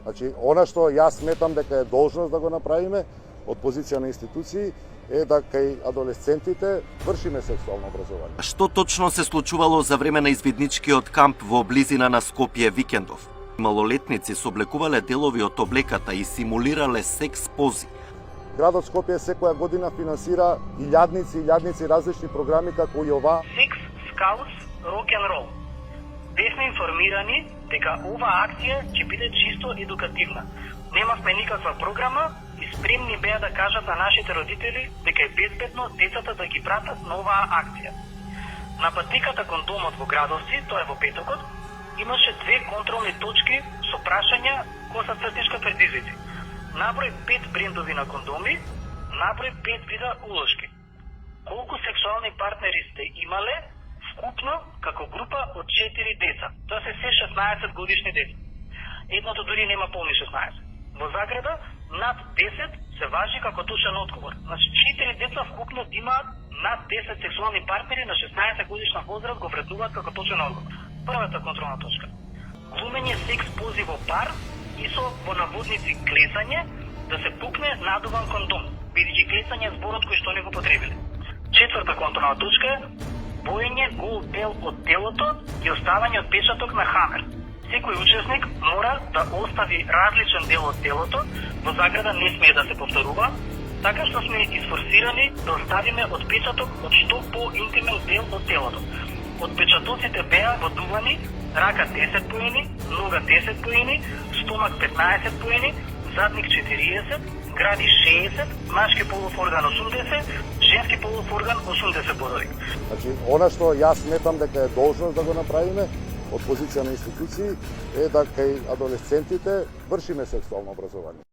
Значи, она што јас сметам дека е должност да го направиме од позиција на институции е да кај адолесцентите вршиме сексуално образование. Што точно се случувало за време на извидничкиот камп во близина на Скопје викендов? Малолетници се облекувале делови од облеката и симулирале секс пози. Градот Скопје секоја година финансира илјадници различни програми како и ова. Секс, скаутс, рок-н-рол. Бевме информирани дека оваа акција ќе биде чисто едукативна. Немавме никаква програма и спремни беа да кажат на нашите родители дека е безбедно децата да ги пратат на оваа акција. На патниката кон домот во Градовци, тоа е во петокот, имаше 2 контролни точки со прашања кои се цртишка предизвици. Наброј 5 брендови на кондоми, наброј 5 вида улошки. Колку сексуални партнери сте имале вкупно како група од 4 деца? Тоа се 16 годишни деца. Едното дури нема полни 16. Во заграда над 10 се важи како точен одговор. Значи 4 деца вкупно имаат над 10 сексуални партнери на 16 годишна возраст го вреднуваат како точен одговор. Првата контролна точка. Глумење секс пози во пар и со во наводници клесање да се пукне надуван кондом, бидејќи клесање е зборот кој што не го потребиле. Четврта контролна точка е боење гол дел од телото и оставање отпечаток на хамер. Секој учесник мора да остави различен дел од телото, во заграда не смее да се повторува, така што сме изфорсирани да оставиме отпечаток од што по-интимен дел од телото. Отпечатоците беа водувани, рака 10 поени, нога 10 поени, стомак 15 поени, задник 40, гради 60, машки полов орган 80, женски полов орган 80 бодови. Значи, она што јас сметам дека е должност да го направиме од позиција на институции е да кај адолесцентите вршиме сексуално образование.